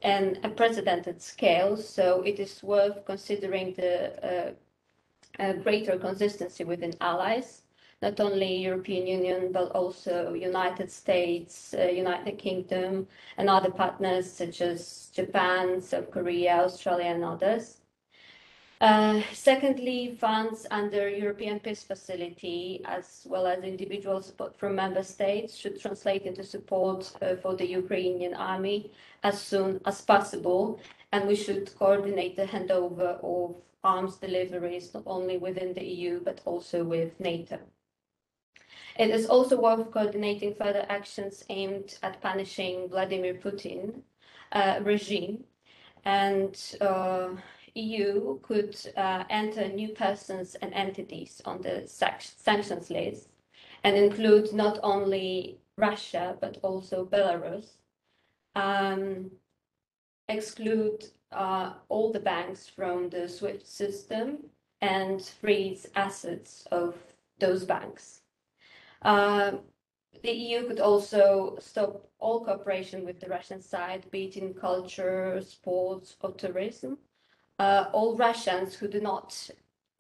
an unprecedented scale, so it is worth considering the greater consistency within allies, not only European Union, but also United States, United Kingdom, and other partners such as Japan, South Korea, Australia, and others. Secondly, funds under European Peace Facility, as well as individual support from member states, should translate into support for the Ukrainian army as soon as possible, and we should coordinate the handover of arms deliveries not only within the EU but also with NATO. It is also worth coordinating further actions aimed at punishing Vladimir Putin regime, and EU could enter new persons and entities on the sanctions list and include not only Russia but also Belarus, exclude all the banks from the SWIFT system and freeze assets of those banks. The EU could also stop all cooperation with the Russian side, be it in culture, sports, or tourism. All Russians who do not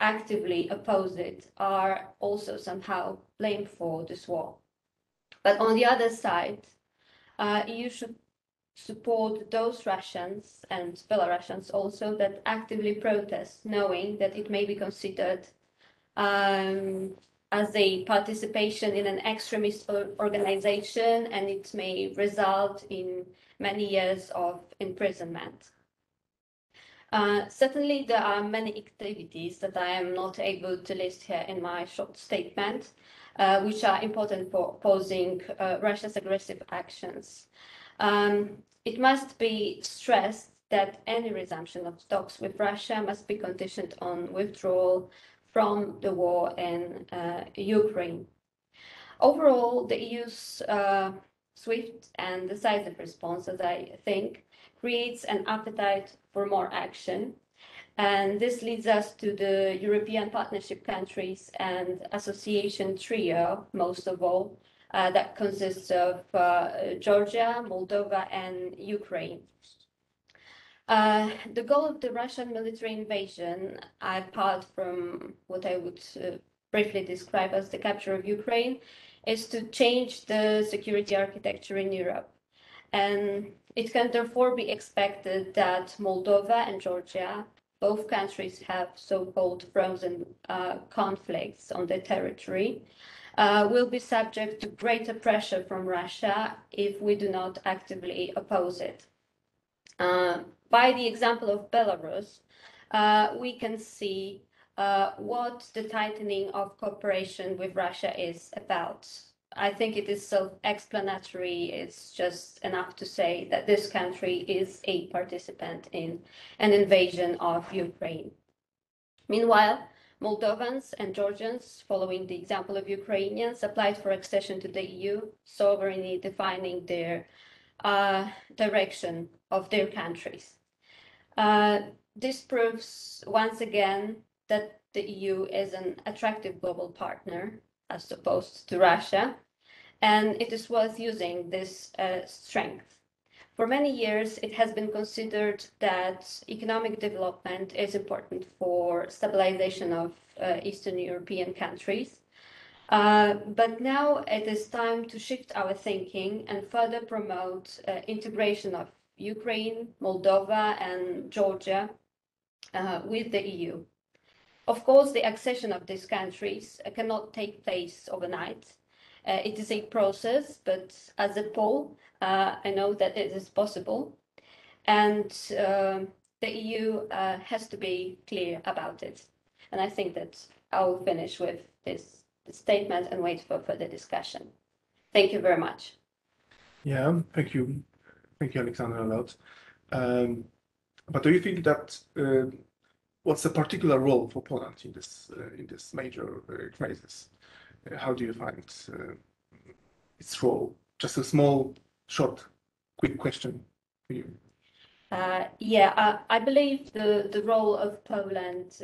actively oppose it are also somehow blamed for this war. But on the other side, EU should support those Russians and Belarusians also that actively protest, knowing that it may be considered as a participation in an extremist organization, and it may result in many years of imprisonment. Certainly, there are many activities that I am not able to list here in my short statement, which are important for opposing Russia's aggressive actions. It must be stressed that any resumption of talks with Russia must be conditioned on withdrawal from the war in Ukraine. Overall, the EU's swift and decisive response, as I think, creates an appetite for more action. And this leads us to the European partnership countries and association trio, most of all, that consists of Georgia, Moldova, and Ukraine. The goal of the Russian military invasion, apart from what I would briefly describe as the capture of Ukraine, is to change the security architecture in Europe. And it can therefore be expected that Moldova and Georgia, both countries have so-called frozen conflicts on their territory, will be subject to greater pressure from Russia if we do not actively oppose it. By the example of Belarus, we can see what the tightening of cooperation with Russia is about. I think it is self-explanatory. It's just enough to say that this country is a participant in an invasion of Ukraine. Meanwhile, Moldovans and Georgians, following the example of Ukrainians, applied for accession to the EU, sovereignly defining their direction of their countries. This proves once again that the EU is an attractive global partner as opposed to Russia, and it is worth using this strength. For many years, it has been considered that economic development is important for stabilization of Eastern European countries. But now it is time to shift our thinking and further promote integration of Ukraine, Moldova, and Georgia with the EU. Of course, the accession of these countries cannot take place overnight. It is a process, but as a whole, I know that it is possible. And the EU has to be clear about it. And I think that I will finish with this statement and wait for further discussion. Thank you very much. Yeah, thank you. Thank you, Aleksandra, a lot. But do you think that what's the particular role for Poland in this major crisis? How do you find its role? Just a small, short, quick question for you. I believe the role of Poland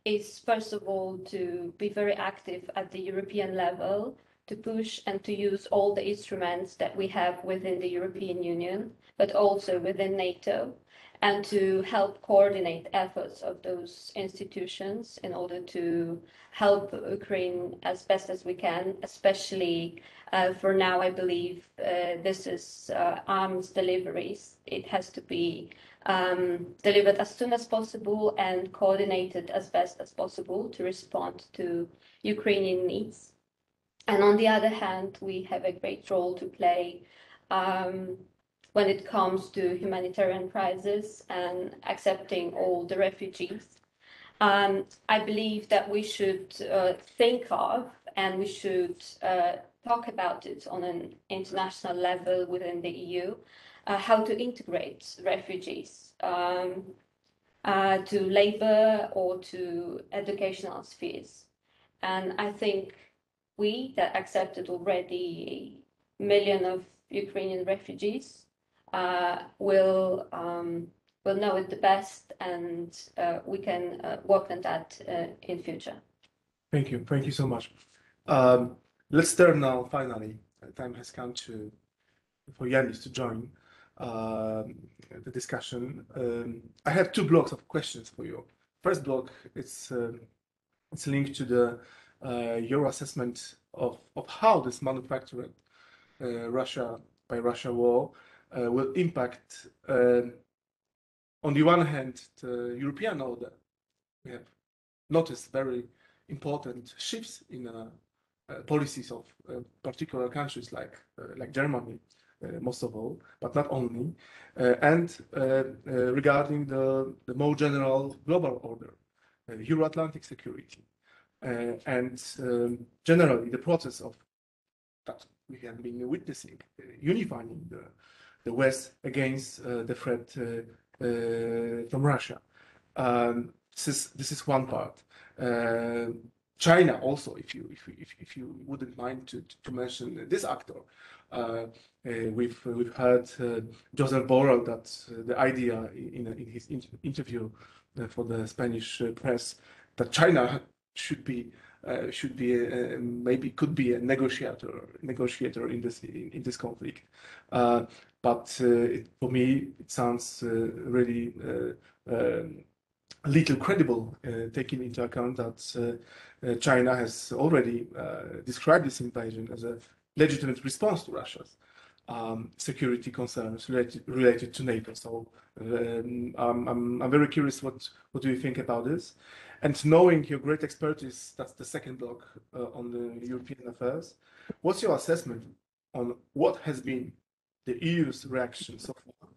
is, first of all, to be very active at the European level to push and to use all the instruments that we have within the European Union, but also within NATO, and to help coordinate efforts of those institutions in order to help Ukraine as best as we can, especially for now. I believe this is arms deliveries. It has to be delivered as soon as possible and coordinated as best as possible to respond to Ukrainian needs. And on the other hand, we have a great role to play when it comes to humanitarian crisis and accepting all the refugees. I believe that we should think of, and we should talk about it on an international level within the EU, how to integrate refugees to labor or to educational spheres. And I think we that accepted already 1 million of Ukrainian refugees will know it the best, and we can work on that in future. Thank you so much. Let's turn now. Finally, time has come for Yanis to join the discussion. I have 2 blocks of questions for you. First block, it's linked to your assessment of how this manufactured Russia by Russia war will impact, on the one hand, the European order. We have noticed very important shifts in policies of particular countries like Germany, most of all, but not only, and regarding the more general global order, Euro-Atlantic security, and generally the process of that we have been witnessing, unifying the West against the threat from Russia. This is one part. China also, if you wouldn't mind to mention this actor. We've heard Joseph Borrell that the idea in his interview for the Spanish press that China should be maybe could be a negotiator in this conflict. But for me, it sounds really little credible, taking into account that China has already described this invasion as a legitimate response to Russia's security concerns related to NATO. So I'm very curious, what do you think about this? And knowing your great expertise, that's the second block on the European affairs. What's your assessment on what has been the EU's reaction so far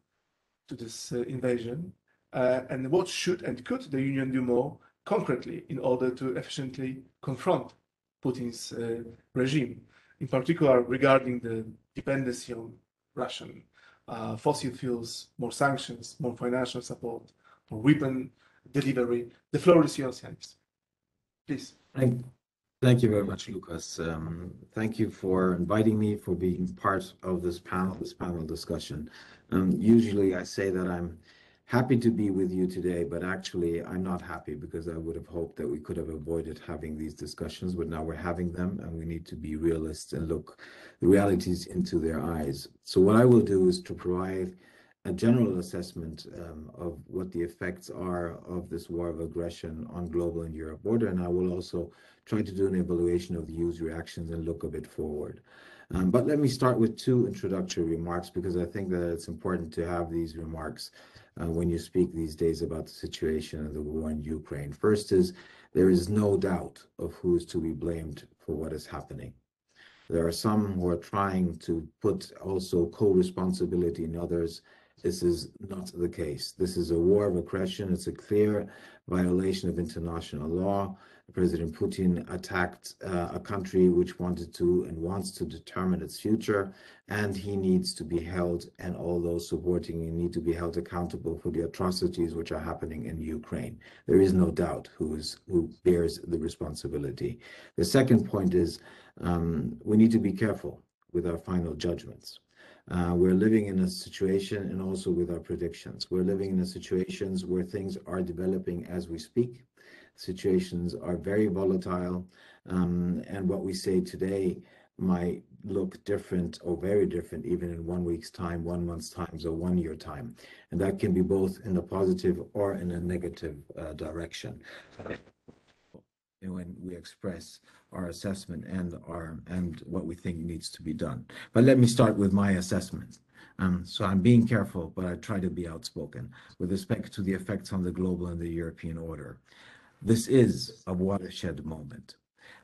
to this invasion? And what should and could the Union do more concretely in order to efficiently confront Putin's regime, in particular regarding the dependency on Russian fossil fuels, more sanctions, more financial support, more weapon delivery? The floor is yours, Yanis. Please. Thank you very much, Łukasz. Thank you for inviting me, for being part of this panel discussion. Usually I say that I'm happy to be with you today, but actually I'm not happy, because I would have hoped that we could have avoided having these discussions, but now we're having them, and we need to be realists and look the realities into their eyes. So what I will do is to provide a general assessment of what the effects are of this war of aggression on global and Europe order, and I will also try to do an evaluation of the EU's reactions and look a bit forward. But let me start with 2 introductory remarks, because I think that it's important to have these remarks when you speak these days about the situation of the war in Ukraine. First is, there is no doubt of who is to be blamed for what is happening. There are some who are trying to put also co-responsibility in others. This is not the case. This is a war of aggression. It's a clear violation of international law. President Putin attacked a country which wanted to and wants to determine its future, and he needs to be held, and all those supporting him need to be held accountable for the atrocities which are happening in Ukraine. There is no doubt who bears the responsibility. The second point is we need to be careful with our final judgments. We're living in a situation, and also with our predictions, we're living in a situations where things are developing as we speak. Situations are very volatile, and what we say today might look different or very different even in 1 week's time, 1 month's time, or 1 year time. And that can be both in a positive or in a negative direction. When we express our assessment and what we think needs to be done. But let me start with my assessment. So I'm being careful, but I try to be outspoken with respect to the effects on the global and the European order. This is a watershed moment.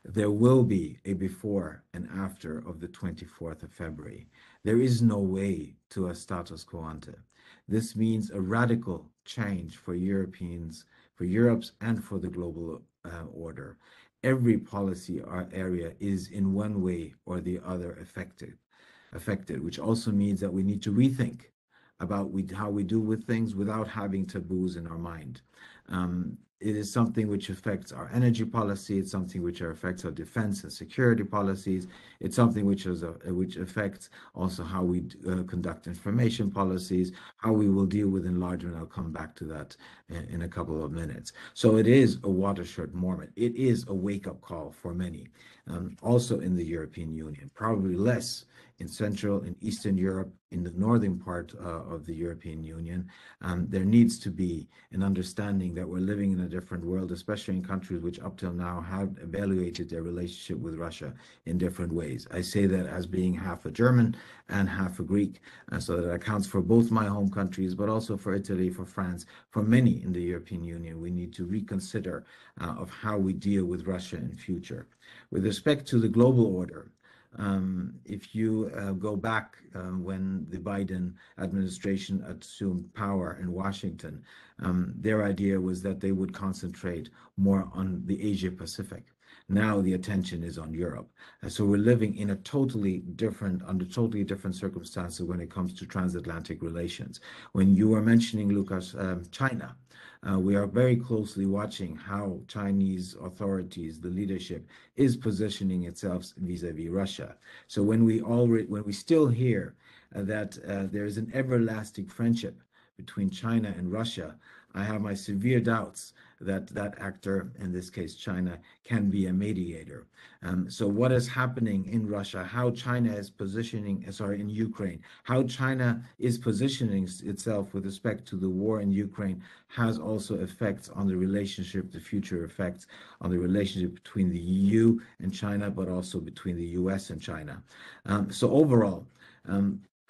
There will be a before and after of the 24th of February. There is no way to a status quo ante. This means a radical change for Europeans, for Europe's and for the global order. Every policy or area is in one way or the other affected, which also means that we need to rethink about how we do with things without having taboos in our mind. It is something which affects our energy policy. It's something which affects our defense and security policies. It's something which affects also how we conduct information policies, how we will deal with enlargement. I'll come back to that in a couple of minutes. So it is a watershed moment. It is a wake-up call for many, also in the European Union, probably less in Central and Eastern Europe, in the northern part of the European Union. There needs to be an understanding that we're living in a different world, especially in countries which up till now have evaluated their relationship with Russia in different ways. I say that as being half a German and half a Greek, so that accounts for both my home countries, but also for Italy, for France, for many in the European Union. We need to reconsider of how we deal with Russia in future. With respect to the global order, if you go back when the Biden administration assumed power in Washington, their idea was that they would concentrate more on the Asia Pacific. Now the attention is on Europe. So we're living in under totally different circumstances when it comes to transatlantic relations. When you were mentioning, Łukasz, China, we are very closely watching how Chinese authorities, the leadership, is positioning itself vis-a-vis Russia. So when we still hear that there is an everlasting friendship between China and Russia, I have my severe doubts that that actor, in this case China, can be a mediator. So what is happening in Russia, how China is in Ukraine, how China is positioning itself with respect to the war in Ukraine has also effects on the relationship, the future effects on the relationship between the EU and China, but also between the US and China. So overall,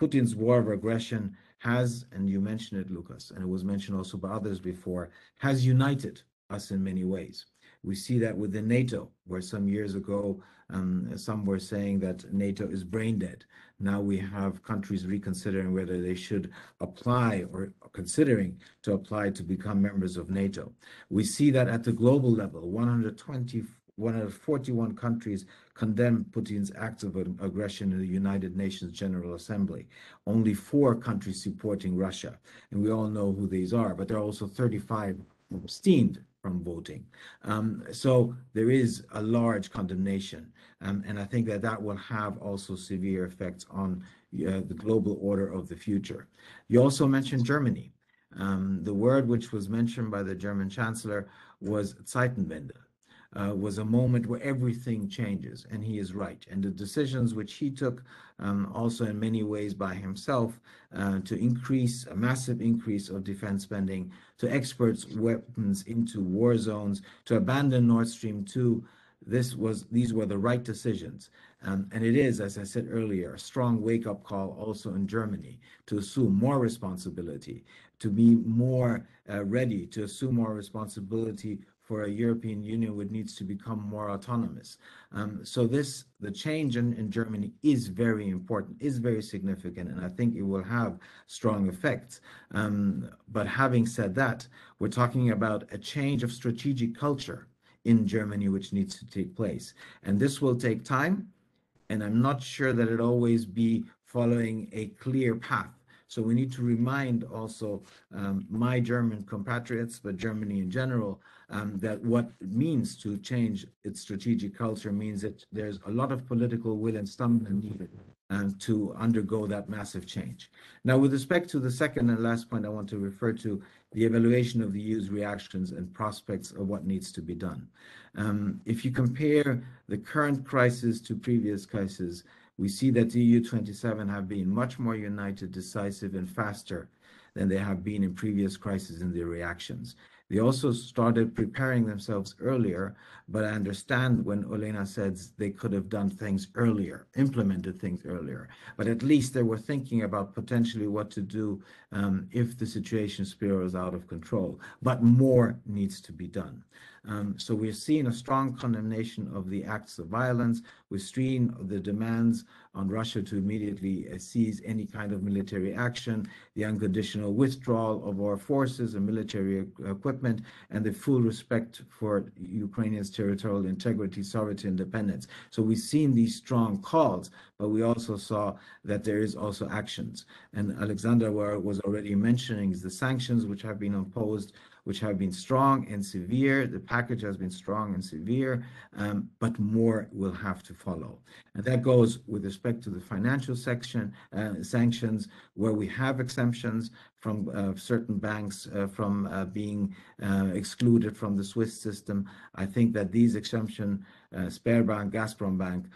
Putin's war of aggression has, and you mentioned it, Łukasz, and it was mentioned also by others before, has united us in many ways. We see that within NATO, where some years ago, some were saying that NATO is brain dead. Now we have countries reconsidering whether they should apply or considering to apply to become members of NATO. We see that at the global level, 141 countries condemn Putin's acts of aggression in the United Nations General Assembly. Only 4 countries supporting Russia. And we all know who these are, but there are also 35 abstained from voting. So there is a large condemnation. And I think that will have also severe effects on the global order of the future. You also mentioned Germany. The word which was mentioned by the German Chancellor was Zeitenwende. Was a moment where everything changes, and he is right. And the decisions which he took, also in many ways by himself, to increase a massive increase of defense spending, to export weapons into war zones, to abandon Nord Stream 2, these were the right decisions. And it is, as I said earlier, a strong wake-up call also in Germany to assume more responsibility, to be more ready to assume more responsibility for a European Union which needs to become more autonomous. So the change in Germany is very important, is very significant, and I think it will have strong effects. But having said that, we're talking about a change of strategic culture in Germany which needs to take place. And this will take time, and I'm not sure that it always be following a clear path. So we need to remind also my German compatriots, but Germany in general, that what it means to change its strategic culture means that there's a lot of political will and stamina needed to undergo that massive change. Now, with respect to the second and last point, I want to refer to the evaluation of the EU's reactions and prospects of what needs to be done. If you compare the current crisis to previous crises, we see that the EU27 have been much more united, decisive, and faster than they have been in previous crises in their reactions. They also started preparing themselves earlier, but I understand when Olena says they could have done things earlier, implemented things earlier, but at least they were thinking about potentially what to do if the situation spirals out of control. But more needs to be done. So we're seeing a strong condemnation of the acts of violence. We're seeing the demands on Russia to immediately seize any kind of military action, the unconditional withdrawal of our forces and military equipment, and the full respect for Ukrainians' territorial integrity, sovereignty, and independence. So we've seen these strong calls, but we also saw that there is also actions. And Aleksandra was already mentioning the sanctions which have been imposed, which have been strong and severe. The package has been strong and severe, but more will have to follow. And that goes with respect to the financial section, sanctions, where we have exemptions from certain banks from being excluded from the SWIFT system. I think that these exemptions, Sberbank, Gazprom Bank,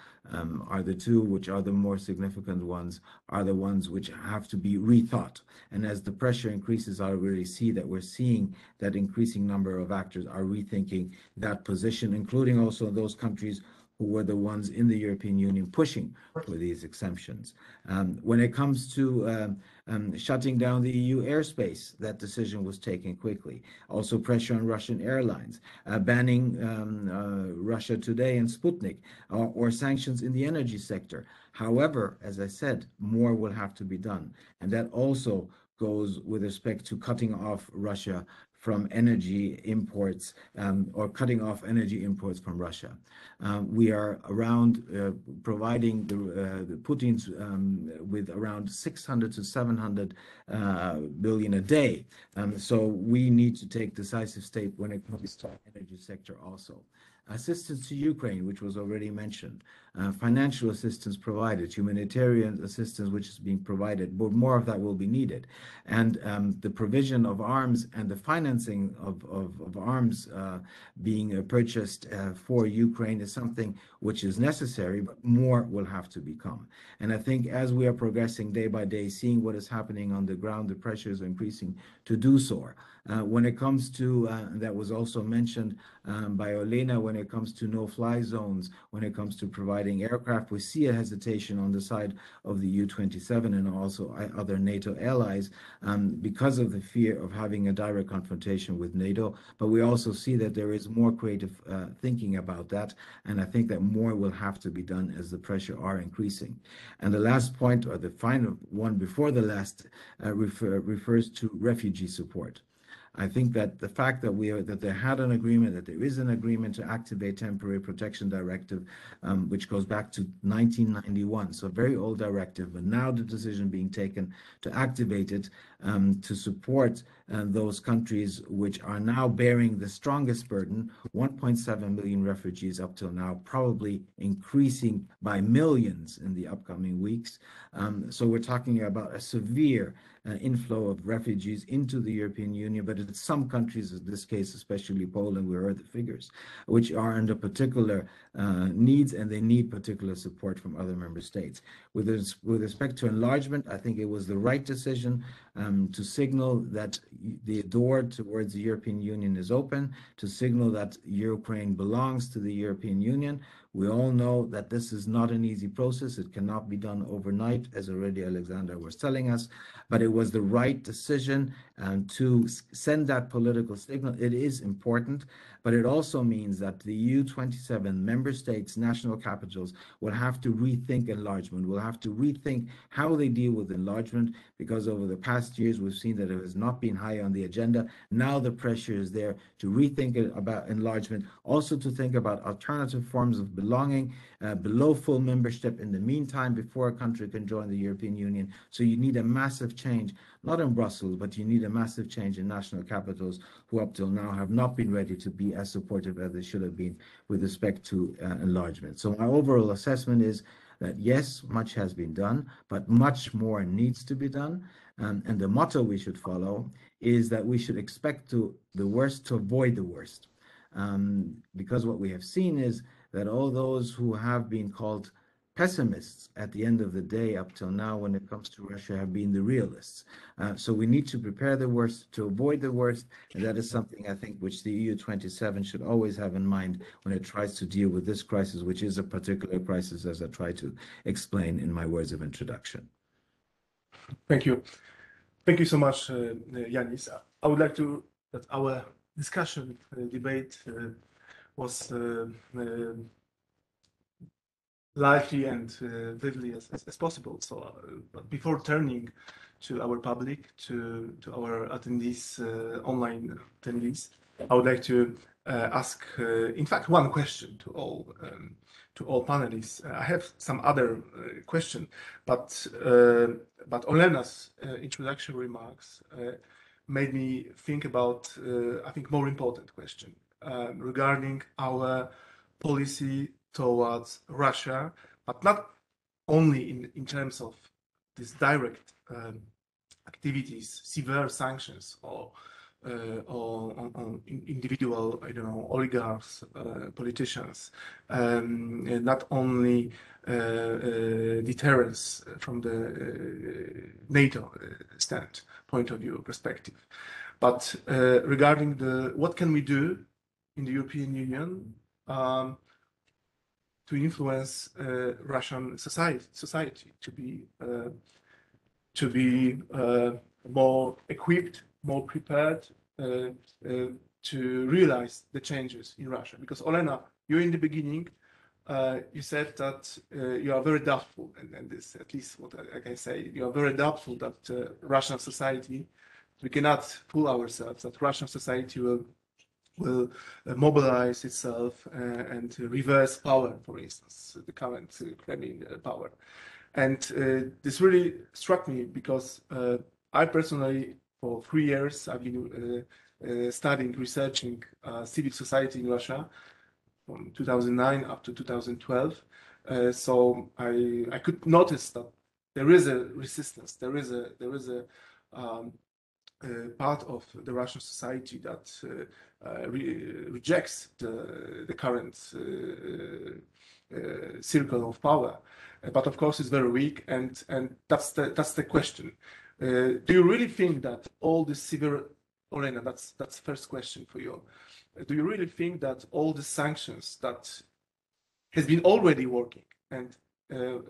are the two which are the more significant ones, are the ones which have to be rethought. And as the pressure increases, I already see that we're seeing that increasing number of actors are rethinking that position, including also those countries who were the ones in the European Union pushing for these exemptions. When it comes to shutting down the EU airspace, that decision was taken quickly. Also pressure on Russian airlines, banning Russia Today and Sputnik, or sanctions in the energy sector. However, as I said, more will have to be done. And that also goes with respect to cutting off Russia from energy imports, or cutting off energy imports from Russia. We are around providing the Putin's with around 600 to 700 billion a day. So we need to take decisive step when it comes to energy sector also. Assistance to Ukraine, which was already mentioned, financial assistance provided, humanitarian assistance which is being provided, but more of that will be needed. And the provision of arms and the financing of arms being purchased for Ukraine is something which is necessary, but more will have to become. And I think as we are progressing day by day, seeing what is happening on the ground, the pressures are increasing to do so. When it comes to, that was also mentioned by Olena, when it comes to no-fly zones, when it comes to providing aircraft, we see a hesitation on the side of the U-27 and also other NATO allies because of the fear of having a direct confrontation with NATO. But we also see that there is more creative thinking about that, and I think that more will have to be done as the pressure are increasing. And the last point, or the final one before the last, refers to refugee support. I think that the fact that they had an agreement, that there is an agreement to activate temporary protection directive, which goes back to 1991, so a very old directive, but now the decision being taken to activate it to support those countries which are now bearing the strongest burden, 1.7 million refugees up till now, probably increasing by millions in the upcoming weeks. So we're talking about a severe inflow of refugees into the European Union, but in some countries, in this case, especially Poland, we heard the figures, which are under particular needs, and they need particular support from other member states. With respect to enlargement, I think it was the right decision to signal that the door towards the European Union is open, to signal that Ukraine belongs to the European Union. We all know that this is not an easy process. It cannot be done overnight, as already Aleksandra was telling us, but it was the right decision to send that political signal. It is important, but it also means that the EU27 member states, national capitals, will have to rethink enlargement, will have to rethink how they deal with enlargement, because over the past years, we've seen that it has not been high on the agenda. Now the pressure is there to rethink about enlargement, also to think about alternative forms of belonging, below full membership in the meantime, before a country can join the European Union. So you need a massive change, not in Brussels, but you need a massive change in national capitals who up till now have not been ready to be as supportive as they should have been with respect to enlargement. So my overall assessment is that yes, much has been done, but much more needs to be done. And the motto we should follow is that we should expect the worst to avoid the worst. Because what we have seen is that all those who have been called pessimists at the end of the day up till now when it comes to Russia have been the realists. So we need to prepare the worst to avoid the worst, and that is something I think which the EU27 should always have in mind when it tries to deal with this crisis, which is a particular crisis, as I try to explain in my words of introduction. Thank you. Thank you so much, Yanis. I would like to that our discussion, debate was lively and vividly as possible. So, but before turning to our public, to our attendees, online attendees, I would like to ask, in fact, one question to all panelists. I have some other question, but Olena's introductory remarks made me think about, I think, more important question regarding our policy towards Russia, but not only in terms of these direct activities, severe sanctions, or on individual, I don't know, oligarchs, politicians, not only deterrence from the NATO point of view perspective, but regarding what can we do in the European Union to influence Russian society to be more equipped, more prepared to realize the changes in Russia. Because Olena, you in the beginning, you said that you are very doubtful, and this, at least what I can say, you are very doubtful that Russian society, we cannot fool ourselves that Russian society will mobilize itself and reverse power, for instance, the current Kremlin power. And this really struck me because I personally, for 3 years, I've been studying, researching civil society in Russia from 2009 up to 2012. So I could notice that there is a resistance, there is a part of the Russian society that rejects the current circle of power, but of course it's very weak, and that's the question. Do you really think that all the severe, Olena, that's the first question for you. Do you really think that all the sanctions that has been already working, and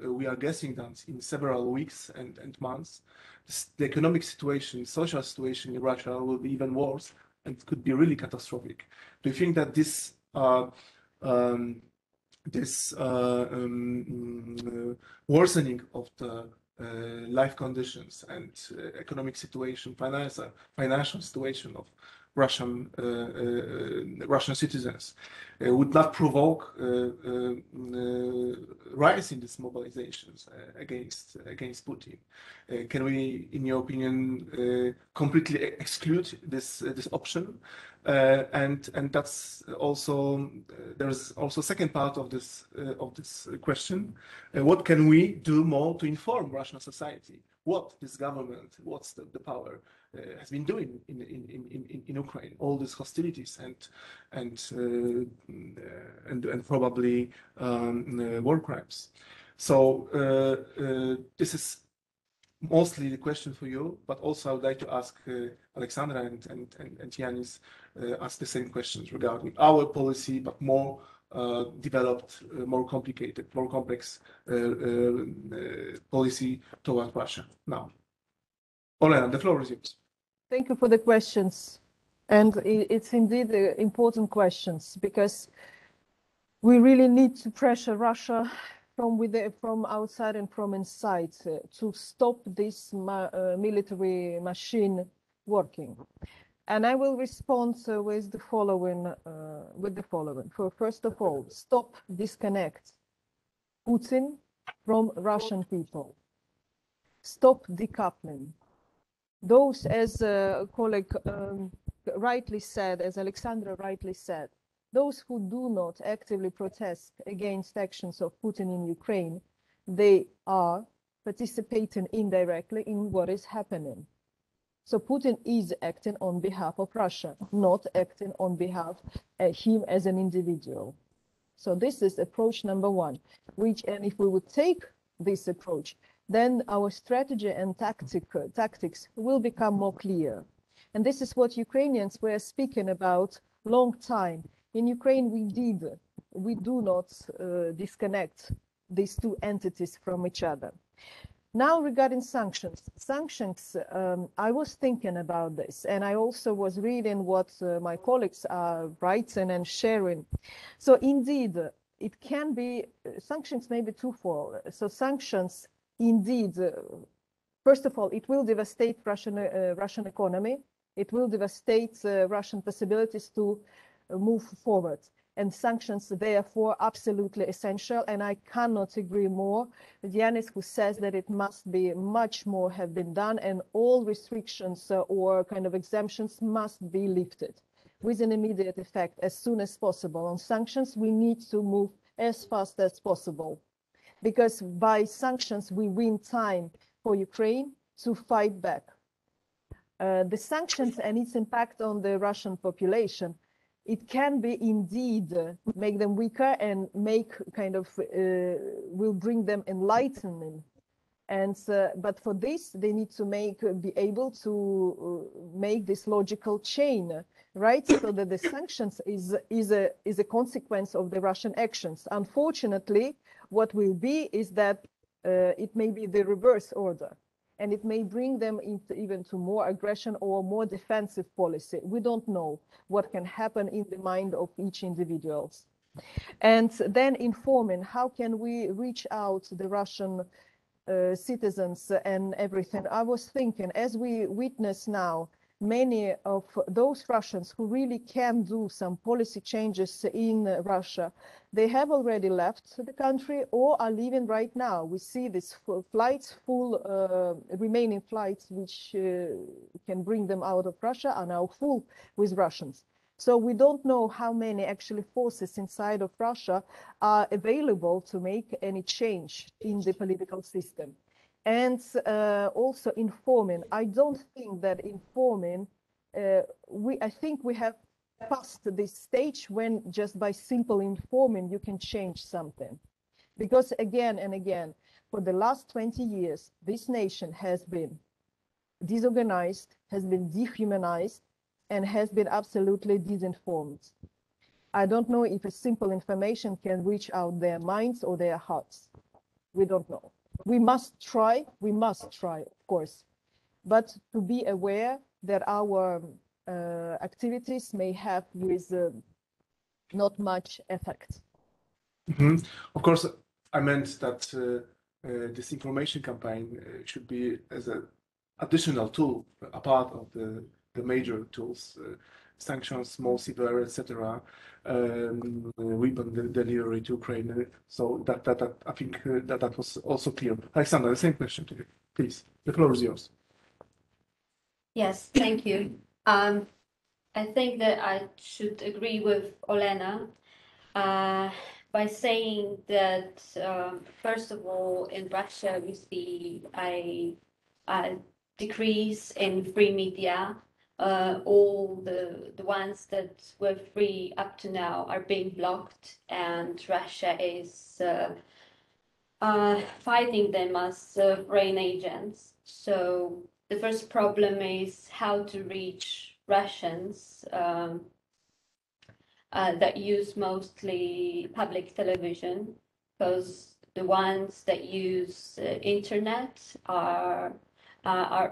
we are guessing that in several weeks and months, the economic situation, social situation in Russia will be even worse and could be really catastrophic? Do you think that this worsening of the life conditions and economic situation, financial situation of Russian citizens would not provoke rise in these mobilizations against Putin? Can we, in your opinion, completely exclude this option? And that's also, there's also second part of this question. What can we do more to inform Russian society what this government, what's the power has been doing in Ukraine, all these hostilities and probably war crimes? So this is mostly the question for you, but also I would like to ask Aleksandra and Yanis ask the same questions regarding our policy, but more developed, more complicated, more complex policy toward Russia. Now, Olena, the floor is yours. Thank you for the questions. And it's indeed important questions, because we really need to pressure Russia from outside and from inside to stop this military machine working. And I will respond with the following. First of all, stop, disconnect Putin from Russian people. Stop decoupling. Those, as a colleague rightly said, as Aleksandra rightly said, those who do not actively protest against actions of Putin in Ukraine they are participating indirectly in what is happening. So Putin is acting on behalf of Russia, not acting on behalf of him as an individual. So this is approach number one, and if we would take this approach, then our strategy and tactics will become more clear. And this is what Ukrainians were speaking about long time. In Ukraine, we do not disconnect these two entities from each other. Now, regarding sanctions, I was thinking about this, and I also was reading what my colleagues are writing and sharing. So indeed, it can be, sanctions may be twofold. So sanctions, indeed, first of all, it will devastate Russian economy. It will devastate Russian possibilities to move forward. And sanctions, therefore, absolutely essential. And I cannot agree more with Yanis, who says that it must be much more have been done, and all restrictions or kind of exemptions must be lifted with an immediate effect as soon as possible. On sanctions, we need to move as fast as possible, because by sanctions, we win time for Ukraine to fight back. The sanctions and its impact on the Russian population, it can be indeed make them weaker and make kind of will bring them enlightenment. And but for this, they need to be able to make this logical chain, right? So that the sanctions is a consequence of the Russian actions. Unfortunately, what will be is that it may be the reverse order, and it may bring them into even to more aggression or more defensive policy. We don't know what can happen in the mind of each individual. And then informing, how can we reach out to the Russian citizens and everything? I was thinking, as we witness now, many of those Russians who really can do some policy changes in Russia, they have already left the country or are leaving right now. We see these flights, remaining flights, which can bring them out of Russia, are now full with Russians. So we don't know how many actually forces inside of Russia are available to make any change in the political system. And also informing. I don't think that informing, I think we have passed this stage when just by simple informing you can change something. Because again and again, for the last 20 years, this nation has been disorganized, has been dehumanized, and has been absolutely disinformed. I don't know if a simple information can reach out their minds or their hearts. We don't know. We must try, of course, but to be aware that our activities may have with not much effect. Mm-hmm. Of course, I meant that this information campaign should be as an additional tool, a part of the major tools, sanctions, more severe, etc., weapon delivery to Ukraine. So that I think that was also clear. Aleksandra, the same question to you, please. The floor is yours. Yes, thank you. I think that I should agree with Olena by saying that, first of all, in Russia, we see a decrease in free media. All the ones that were free up to now are being blocked, and Russia is fighting them as foreign agents. So the first problem is how to reach Russians that use mostly public television, because the ones that use internet are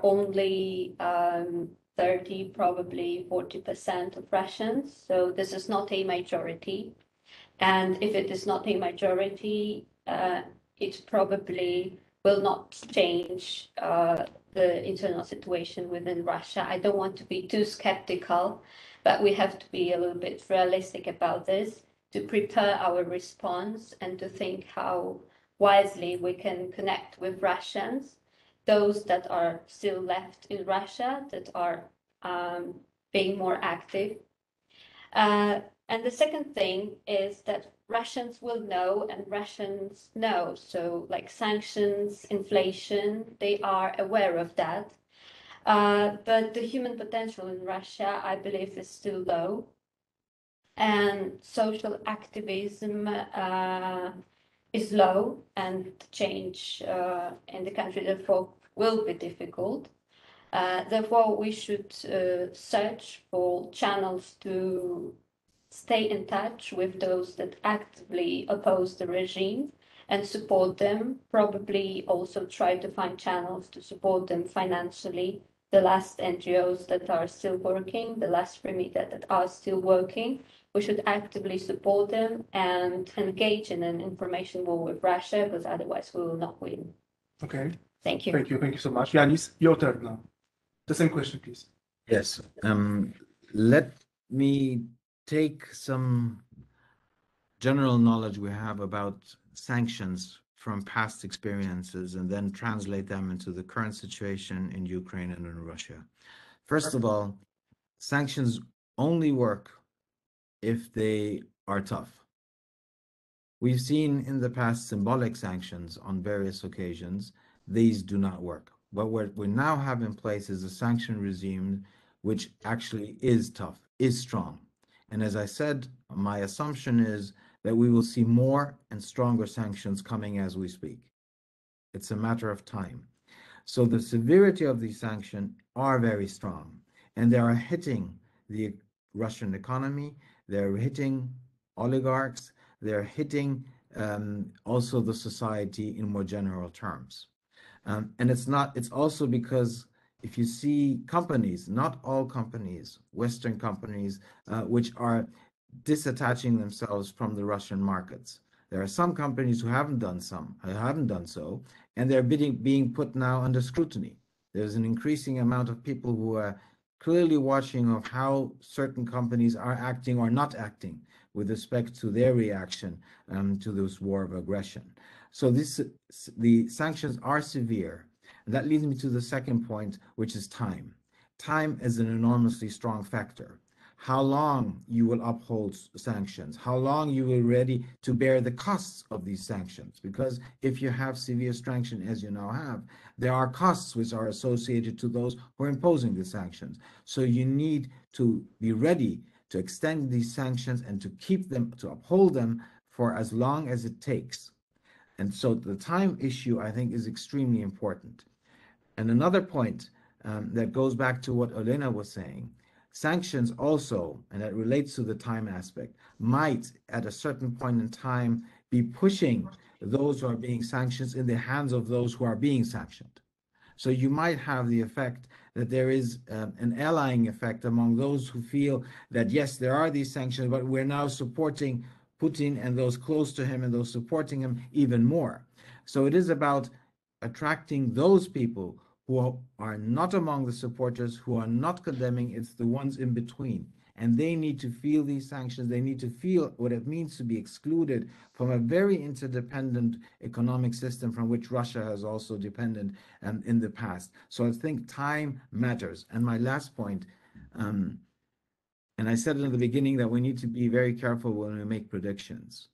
only 30, probably 40% of Russians. So this is not a majority. And if it is not a majority, it probably will not change the internal situation within Russia. I don't want to be too skeptical, but we have to be a little bit realistic about this to prepare our response and to think how wisely we can connect with Russians, those that are still left in Russia, that are being more active. And the second thing is that Russians will know, and Russians know. So like sanctions, inflation, they are aware of that. But the human potential in Russia, I believe, is still low. And social activism is low, and change in the country, therefore, will be difficult. Therefore, we should search for channels to stay in touch with those that actively oppose the regime and support them, probably also try to find channels to support them financially. The last NGOs that are still working, the last free media that are still working, we should actively support them and engage in an information war with Russia, because otherwise we will not win. Okay. Thank you. Thank you so much. Yanis, your turn now. The same question, please. Yes. Let me take some general knowledge we have about sanctions from past experiences and then translate them into the current situation in Ukraine and in Russia. First of all, sanctions only work if they are tough. We've seen in the past symbolic sanctions on various occasions. These do not work. What we now have in place is a sanction regime which actually is tough, is strong. And as I said, my assumption is that we will see more and stronger sanctions coming as we speak. It's a matter of time. So the severity of these sanctions are very strong, and they are hitting the Russian economy, they're hitting oligarchs, they're hitting also the society in more general terms. And it's also because if you see companies, not all companies, Western companies, which are disattaching themselves from the Russian markets. There are some companies who haven't done so, and they're being put now under scrutiny. There's an increasing amount of people who are clearly watching of how certain companies are acting or not acting with respect to their reaction to this war of aggression. So the sanctions are severe. And that leads me to the second point, which is time. Time is an enormously strong factor. How long you will uphold sanctions, how long you will be ready to bear the costs of these sanctions. Because if you have severe sanctions, as you now have, there are costs which are associated to those who are imposing the sanctions. So you need to be ready to extend these sanctions and to keep them, to uphold them for as long as it takes. And so the time issue, I think, is extremely important. And another point that goes back to what Olena was saying, sanctions also, and that relates to the time aspect, might at a certain point in time be pushing those who are being sanctioned in the hands of those who are being sanctioned. So you might have the effect that there is an allying effect among those who feel that, yes, there are these sanctions, but we're now supporting Putin and those close to him and those supporting him even more. So it is about attracting those people who are not among the supporters, who are not condemning. It's the ones in between. And they need to feel these sanctions. They need to feel what it means to be excluded from a very interdependent economic system from which Russia has also depended in the past. So I think time matters. And my last point, and I said in the beginning that we need to be very careful when we make predictions.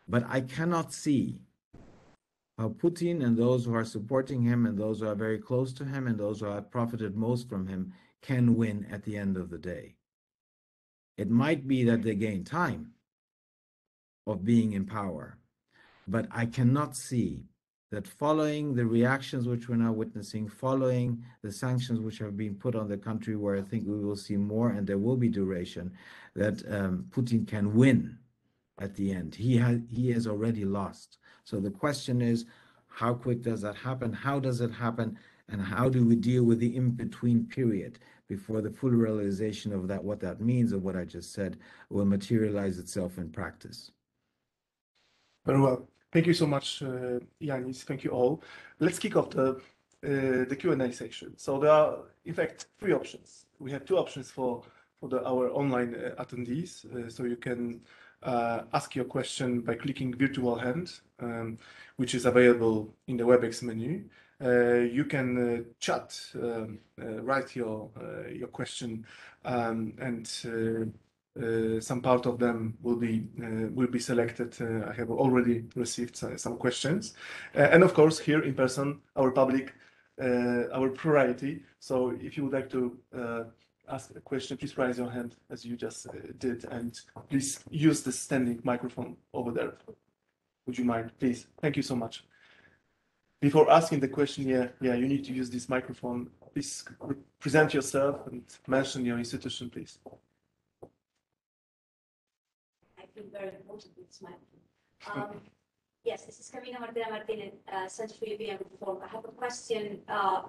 But I cannot see how Putin and those who are supporting him and those who are very close to him and those who have profited most from him can win at the end of the day. It might be that they gain time of being in power, but I cannot see that following the reactions which we're now witnessing, following the sanctions which have been put on the country, where I think we will see more and there will be duration, that Putin can win at the end. He has already lost. So the question is, how quick does that happen? How does it happen? And how do we deal with the in-between period before the full realization of that, what that means, of what I just said, will materialize itself in practice? Very well. Thank you so much, Yanis. Thank you all. Let's kick off the Q&A section. So there are, in fact, three options. We have two options for our online attendees. So you can ask your question by clicking virtual hand, which is available in the WebEx menu. You can chat, write your question, and some part of them will be selected. I have already received some questions, and of course here in person, our public, our priority. So if you would like to ask a question, please raise your hand as you just did, and please use the standing microphone over there. Would you mind, please? Thank you so much. Before asking the question, you need to use this microphone. Please present yourself and mention your institution, please. I feel very important with this microphone. Yes, this is Camila Martina Martinez, Center for European Reform. I have a question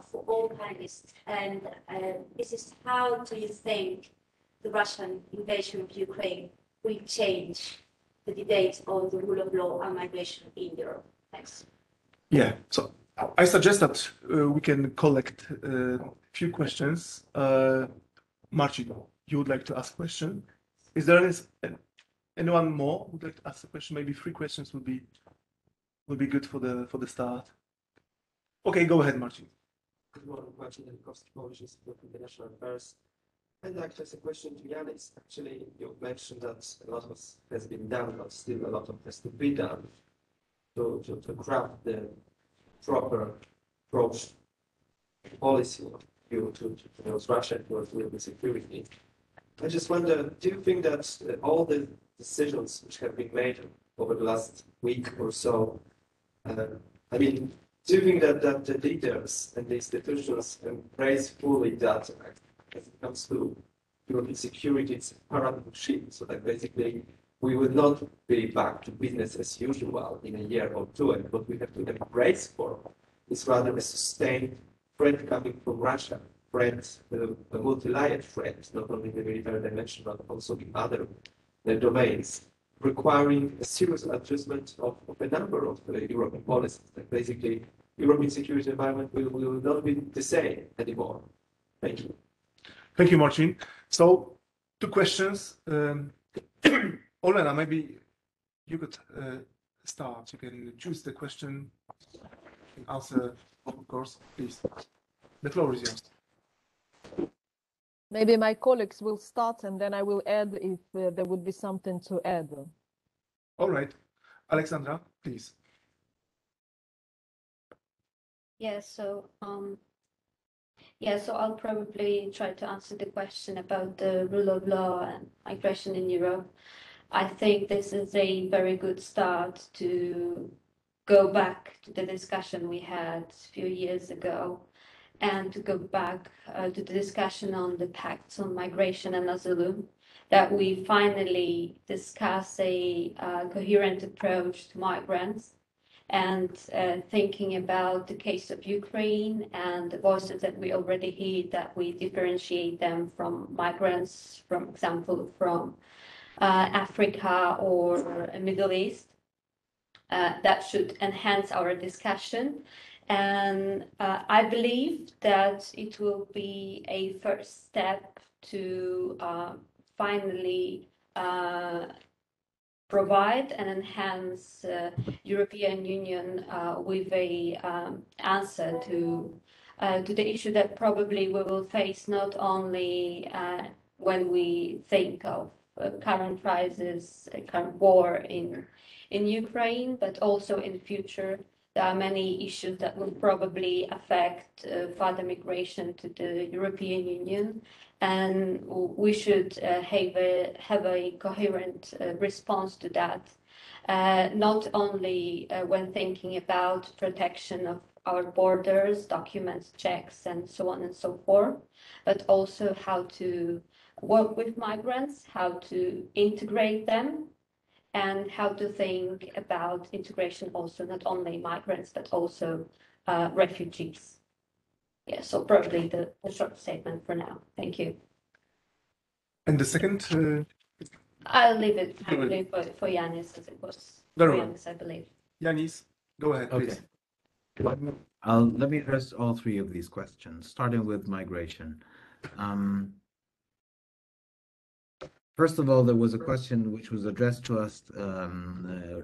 for all panelists, and this is: how do you think the Russian invasion of Ukraine will change the debate on the rule of law and migration in Europe? Thanks. Yeah, so I suggest that we can collect a few questions. Marcin, you would like to ask a question? Is there anyone more who would like to ask a question? Maybe 3 questions would be good for the start. Okay, go ahead, Marcin. Good morning, Marcin Dębski, Polish Institute of International Affairs. I'd like to ask a question to Yanis. Actually, you mentioned that a lot has been done, but still a lot has to be done to craft the proper approach policy towards Russia, towards European security. I just wonder, do you think that all the decisions which have been made over the last week or so, do you think that the leaders and the institutions embrace fully that as it comes to European security, it's a paradigm shift, so that basically we will not be back to business as usual in a year or two, and what we have to embrace for is rather a sustained threat coming from Russia, a multi-layered threat, not only the military dimension, but also in other domains, requiring a serious adjustment of a number of European policies. That basically, European security environment will not be the same anymore. Thank you. Thank you, Marcin. So 2 questions. Olena, maybe you could start. You can choose the question and answer, of course, please. The floor is yours. Maybe my colleagues will start and then I will add if there would be something to add. All right. Aleksandra, please. So I'll probably try to answer the question about the rule of law and migration in Europe. I think this is a very good start to go back to the discussion we had a few years ago, and to go back to the discussion on the pacts on migration and asylum, that we finally discuss a coherent approach to migrants, and thinking about the case of Ukraine and the voices that we already heard, that we differentiate them from migrants, for example, from Africa or Middle East. That should enhance our discussion. And I believe that it will be a first step to finally provide and enhance European Union with a answer to the issue that probably we will face, not only when we think of current crisis, current war in Ukraine, but also in the future. There are many issues that will probably affect further migration to the European Union, and we should have a coherent response to that, not only when thinking about protection of our borders, documents, checks, and so on and so forth, but also how to work with migrants, how to integrate them, and how to think about integration also, not only migrants, but also refugees. Yeah, so probably the short statement for now. Thank you. And the second? I'll leave it probably for Yanis, as it was for Yanis, I believe. Yanis, go ahead, please. Okay. Let me address all 3 of these questions, starting with migration. First of all, there was a question which was addressed to us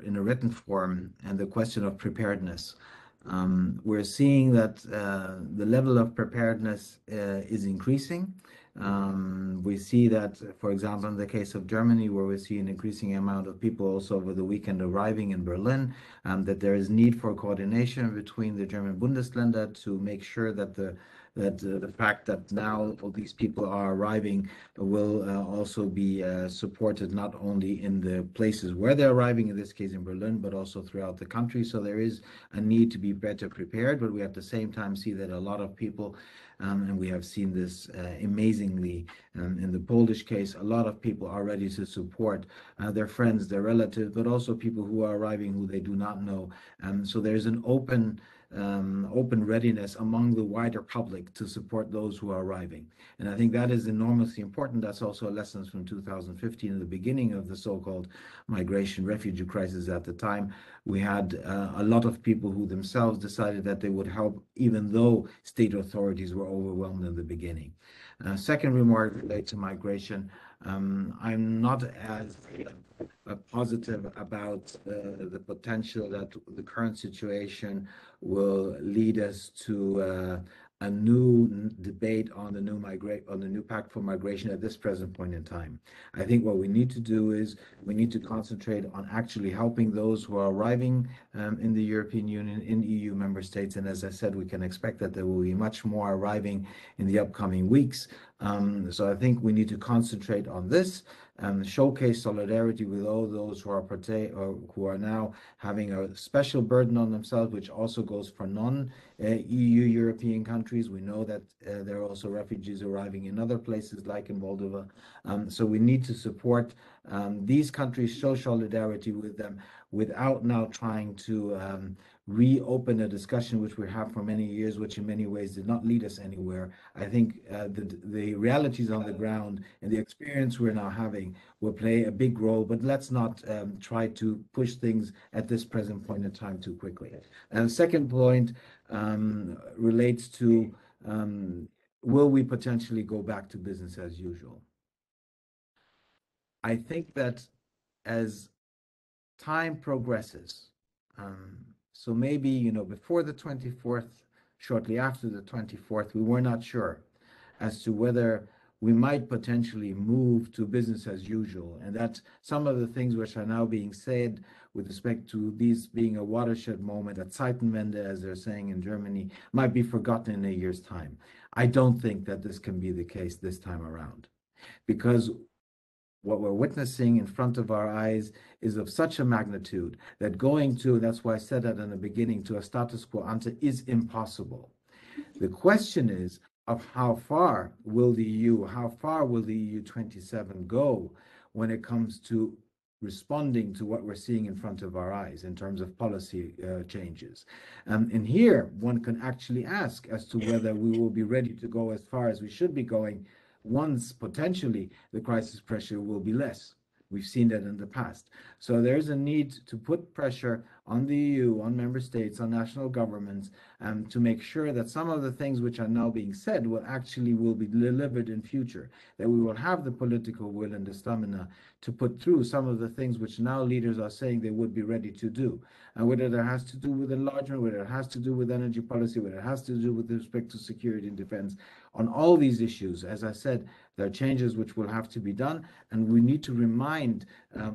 in a written form, and the question of preparedness. We're seeing that the level of preparedness is increasing. We see that, for example, in the case of Germany, where we see an increasing amount of people also over the weekend arriving in Berlin, that there is need for coordination between the German Bundesländer to make sure that the fact that now all these people are arriving will also be supported not only in the places where they're arriving, in this case in Berlin, but also throughout the country. So there is a need to be better prepared, but we at the same time see that a lot of people, and we have seen this amazingly in the Polish case, a lot of people are ready to support their friends, their relatives, but also people who are arriving who they do not know. So there's an open readiness among the wider public to support those who are arriving. And I think that is enormously important. That's also a lesson from 2015, in the beginning of the so-called migration refugee crisis at the time. We had a lot of people who themselves decided that they would help, even though state authorities were overwhelmed in the beginning. Second remark related to migration. I'm not as positive about the potential that the current situation will lead us to a new debate on the new pact for migration at this present point in time. I think what we need to do is we need to concentrate on actually helping those who are arriving in the European Union, in EU member states. And as I said, we can expect that there will be much more arriving in the upcoming weeks. So I think we need to concentrate on this and showcase solidarity with all those who are now having a special burden on themselves, which also goes for non-EU European countries. We know that there are also refugees arriving in other places like in Moldova. So we need to support these countries, show solidarity with them without now trying to reopen a discussion which we have for many years, which in many ways did not lead us anywhere. I think the realities on the ground and the experience we're now having will play a big role, but let's not try to push things at this present point in time too quickly. And second point relates to will we potentially go back to business as usual? I think that as time progresses, so maybe, before the 24th, shortly after the 24th, we were not sure as to whether we might potentially move to business as usual. And that some of the things which are now being said with respect to these being a watershed moment, a Zeitenwende, as they're saying in Germany, might be forgotten in a year's time. I don't think that this can be the case this time around, because what we're witnessing in front of our eyes is of such a magnitude that going to, that's why I said that in the beginning, to a status quo ante is impossible. The question is of how far will the EU 27 go when it comes to responding to what we're seeing in front of our eyes in terms of policy changes. And here one can actually ask as to whether we will be ready to go as far as we should be going once potentially the crisis pressure will be less. We've seen that in the past. So there's a need to put pressure on the EU, on member states, on national governments, to make sure that some of the things which are now being said will be delivered in future, that we will have the political will and the stamina to put through some of the things which now leaders are saying they would be ready to do. And whether that has to do with enlargement, whether it has to do with energy policy, whether it has to do with respect to security and defense, on all these issues, as I said, there are changes which will have to be done, and we need to remind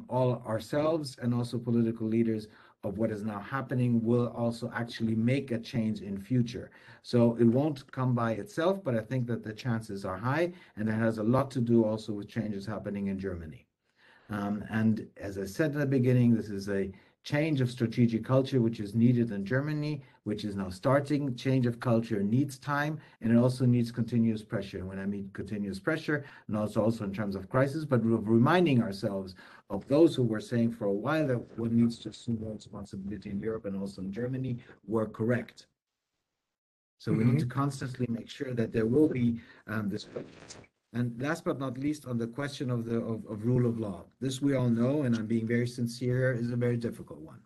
all ourselves and also political leaders of what is now happening will also actually make a change in future. So it won't come by itself, but I think that the chances are high, and it has a lot to do also with changes happening in Germany. And as I said in the beginning, this is a change of strategic culture which is needed in Germany, which is now starting. Change of culture needs time, and it also needs continuous pressure. And when I mean continuous pressure, not also in terms of crisis, but reminding ourselves of those who were saying for a while that one needs to assume responsibility in Europe and also in Germany were correct. So we need to constantly make sure that there will be this. And last but not least, on the question of rule of law, this we all know, and I'm being very sincere, is a very difficult one.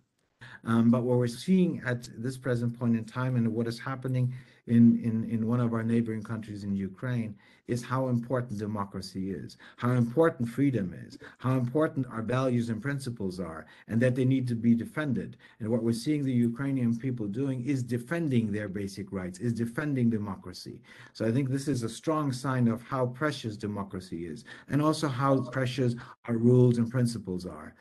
But what we're seeing at this present point in time and what is happening in one of our neighboring countries in Ukraine is how important democracy is, how important freedom is, how important our values and principles are, and that they need to be defended. And what we're seeing the Ukrainian people doing is defending their basic rights, is defending democracy. So I think this is a strong sign of how precious democracy is, and also how precious our rules and principles are.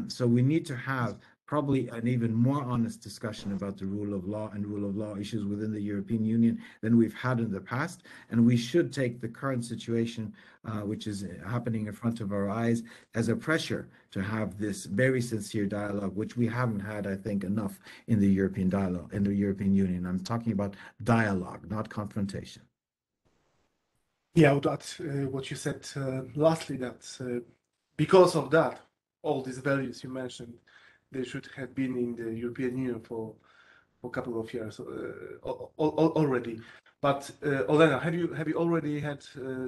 So we need to have probably an even more honest discussion about the rule of law and rule of law issues within the European Union than we've had in the past. And we should take the current situation, which is happening in front of our eyes, as a pressure to have this very sincere dialogue, which we haven't had, I think, enough in the European dialogue, in the European Union. I'm talking about dialogue, not confrontation. Yeah, I would add what you said lastly, that because of that, all these values you mentioned, they should have been in the European Union for a couple of years already. But Olena, have you already had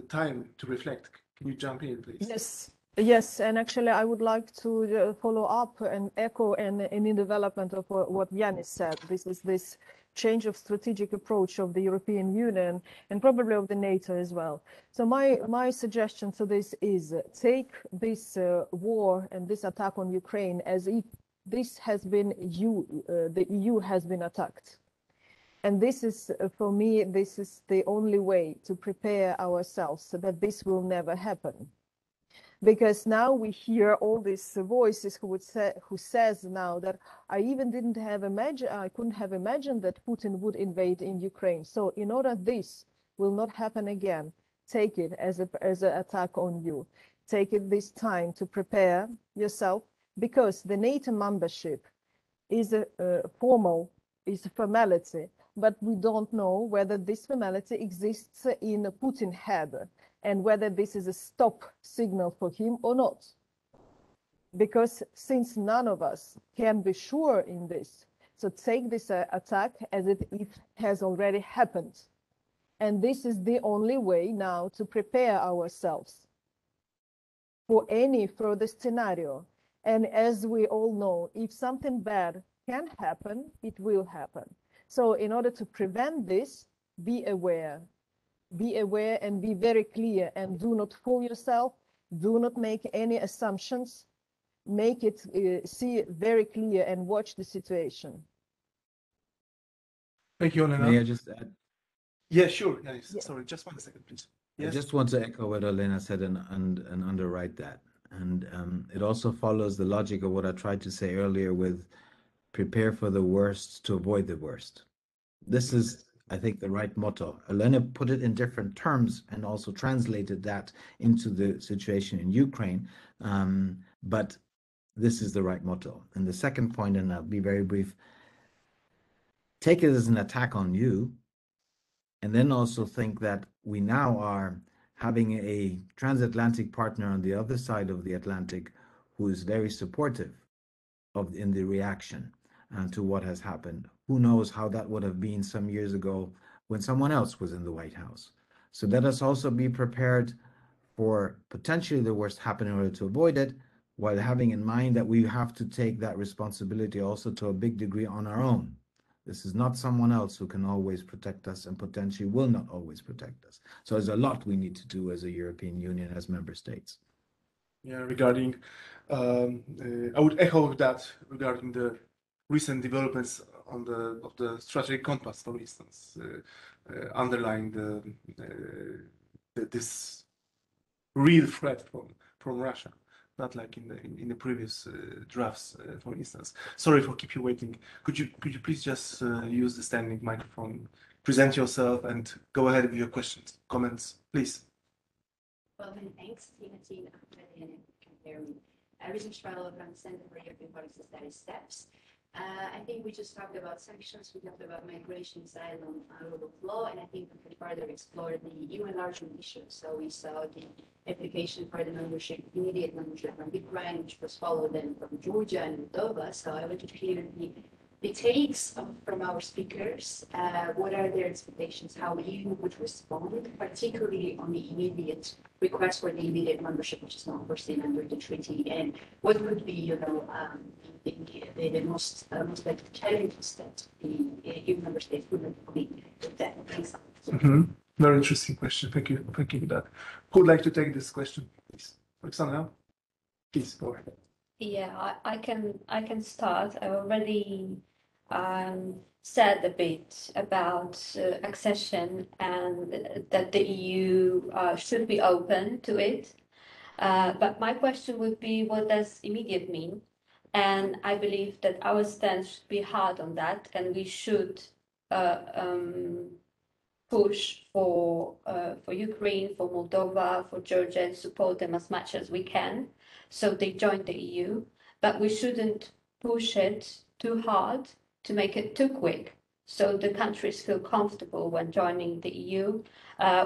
time to reflect? Can you jump in, please? Yes, and actually I would like to follow up and echo any development of what Yanis said. This is this change of strategic approach of the European Union and probably of the NATO as well. So my suggestion to this is take this war and this attack on Ukraine as if this has been the EU has been attacked. And this is, for me, this is the only way to prepare ourselves so that this will never happen. Because now we hear all these voices who says now that I even I couldn't have imagined that Putin would invade in Ukraine. So in order this will not happen again, take it as an attack on you. Take it this time to prepare yourself, because the NATO membership is a formality, but we don't know whether this formality exists in Putin's head and whether this is a stop signal for him or not. Because since none of us can be sure in this, so take this attack as if it has already happened. And this is the only way now to prepare ourselves for any further scenario. And as we all know, if something bad can happen, it will happen. So in order to prevent this, be aware and be very clear, and do not fool yourself. Do not make any assumptions. Make it, see it very clear and watch the situation. Thank you, Olena. May I just add? Yeah, sure. Yeah, Yeah. sorry, just 1 second, please. I Yes. just want to echo what Olena said and underwrite that. And it also follows the logic of what I tried to say earlier with prepare for the worst to avoid the worst. This is, I think, the right motto. Olena put it in different terms and also translated that into the situation in Ukraine. But this is the right motto. And the second point, and I'll be very brief, take it as an attack on you, and then also think that we now are having a transatlantic partner on the other side of the Atlantic who is very supportive in the reaction to what has happened. Who knows how that would have been some years ago when someone else was in the White House. So let us also be prepared for potentially the worst happening in order to avoid it, while having in mind that we have to take that responsibility also to a big degree on our own. This is not someone else who can always protect us and potentially will not always protect us. So there's a lot we need to do as a European Union, as member states. Yeah, regarding, I would echo that regarding the recent developments of the strategic compass, for instance, underlying this real threat from Russia, not like in the previous drafts, for instance. Sorry for keep you waiting. Could you please just use the standing microphone, present yourself, and go ahead with your questions, comments, please. Well, many thanks, Tina, research fellow from the Center for European Policy Studies, STEPS. I think we just talked about sanctions, we talked about migration, asylum, rule of law, and I think we could further explore the EU enlargement issue. So we saw the application for the immediate membership from Ukraine, which was followed then from Georgia and Moldova. So I wanted to hear the the takes from our speakers. What are their expectations? How you would respond, particularly on the immediate request for the immediate membership, which is not foreseen under the treaty, and what could be, the most likely challenges that the EU member states would meet with that. Very interesting question. Thank you for that. Who would like to take this question, please? Aleksandra, please go ahead. Yeah, I can start. I already said a bit about accession and that the EU should be open to it. But my question would be, what does immediate mean? And I believe that our stance should be hard on that, and we should push for Ukraine, for Moldova, for Georgia, and support them as much as we can, so they join the EU. But we shouldn't push it too hard to make it too quick, so the countries feel comfortable when joining the EU,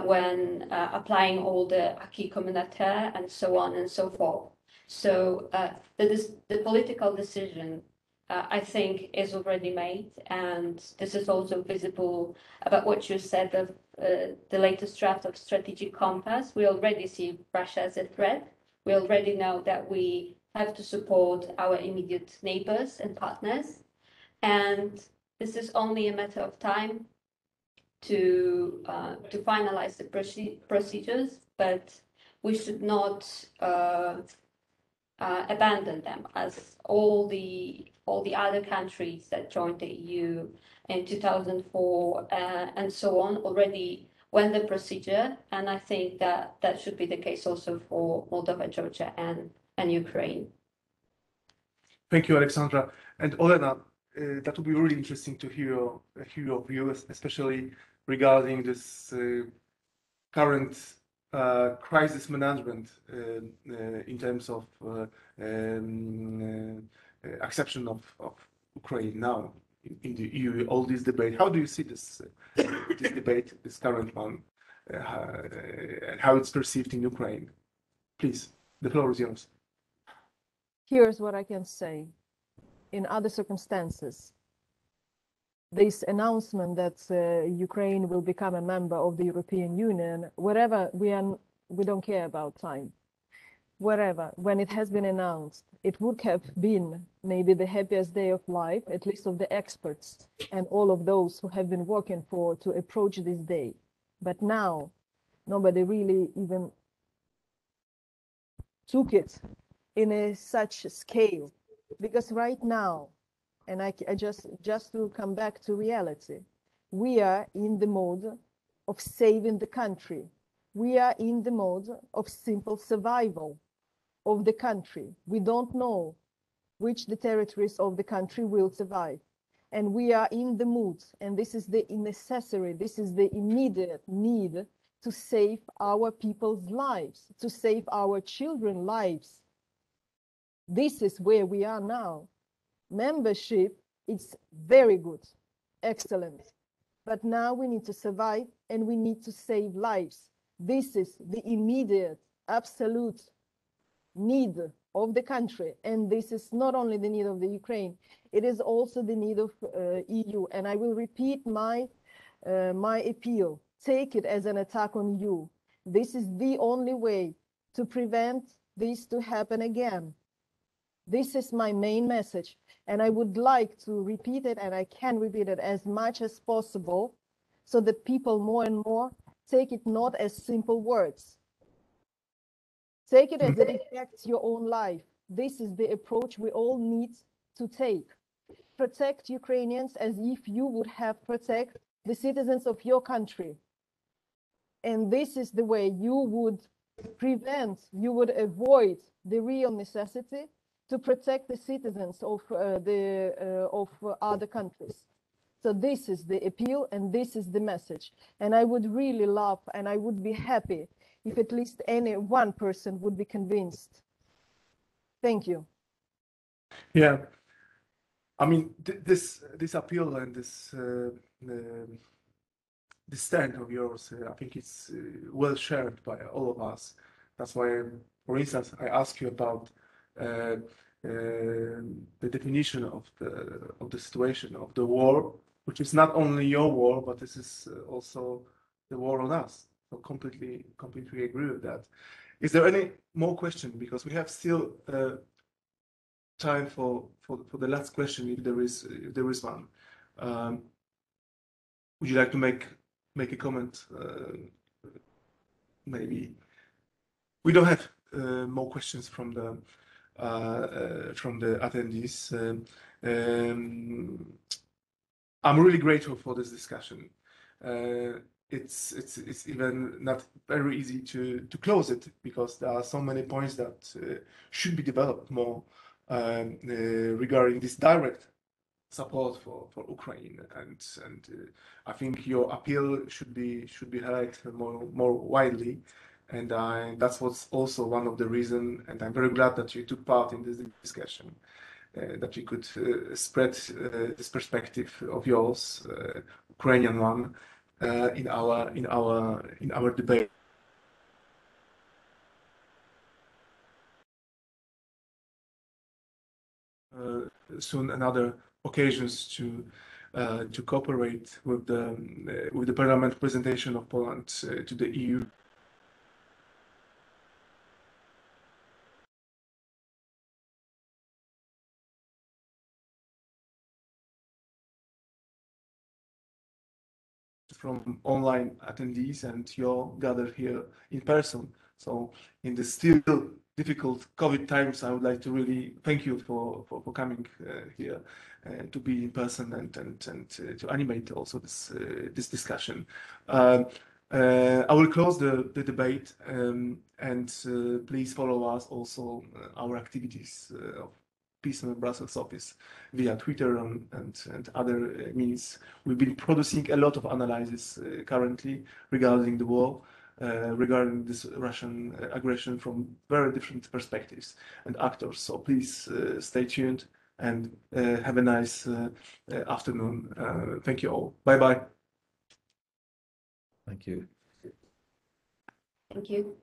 when applying all the acquis communautaire and so on and so forth. So the political decision, I think, is already made, and this is also visible about what you said of the latest draft of strategic compass. We already see Russia as a threat. We already know that we have to support our immediate neighbors and partners, and this is only a matter of time to finalize the procedures, but we should not abandon them, as all the other countries that joined the EU in 2004 and so on already went the procedure, and I think that should be the case also for Moldova, Georgia, and Ukraine. Thank you, Aleksandra. And Olena, that would be really interesting to hear your views, especially regarding this current crisis management in terms of acception of Ukraine now in the EU. All this debate. How do you see this debate, this current one, and how it's perceived in Ukraine? Please, the floor is yours. Here's what I can say. In other circumstances, this announcement that Ukraine will become a member of the European Union, wherever we don't care about time. Wherever, when it has been announced, it would have been maybe the happiest day of life, at least of the experts and all of those who have been working to approach this day. But now, nobody really even took it in such scale, because right now, and I just to come back to reality, we are in the mode of saving the country. We are in the mode of simple survival of the country. We don't know which the territories of the country will survive. And we are in the mood, and this is the necessary, this is the immediate need to save our people's lives, to save our children's lives. This is where we are now. Membership is very good, excellent. But now we need to survive and we need to save lives. This is the immediate, absolute need of the country. And this is not only the need of the Ukraine, it is also the need of EU. And I will repeat my appeal. Take it as an attack on you. This is the only way to prevent this to happen again. This is my main message, and I would like to repeat it, and I can repeat it as much as possible, so that people more and more take it not as simple words. Take it as it affects your own life. This is the approach we all need to take. Protect Ukrainians as if you would have protect the citizens of your country. And this is the way you would prevent, you would avoid the real necessity to protect the citizens of other countries. So this is the appeal and this is the message. And I would really love, and I would be happy if at least any one person would be convinced. Thank you. Yeah, I mean, this appeal and this stand of yours, I think it's well shared by all of us. That's why, for instance, I ask you about the definition of the situation of the war, which is not only your war, but this is also the war on us. So completely agree with that. Is there any more question? Because we have still time for the last question, if there is one. Would you like to make a comment? Maybe we don't have more questions from the attendees. I'm really grateful for this discussion. It's even not very easy to close it, because there are so many points that should be developed more regarding this direct support for Ukraine, and I think your appeal should be heard more widely, and that's what's also one of the reasons, and I'm very glad that you took part in this discussion, that you could spread this perspective of yours, Ukrainian one, in our debate. Soon another occasions to cooperate with the Parliament presentation of Poland to the EU. From online attendees, and you're gathered here in person. So in the still difficult COVID times, I would like to really thank you for coming here to be in person and to animate also this discussion. I will close the debate, and please follow us also our activities of PISM Brussels office via Twitter and other means. We've been producing a lot of analysis currently regarding the war, regarding this Russian aggression from very different perspectives and actors. So please stay tuned and have a nice afternoon. Thank you all. Bye bye. Thank you. Thank you.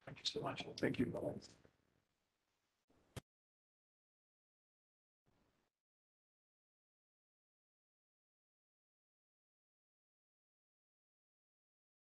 Thank you so much. Thank you.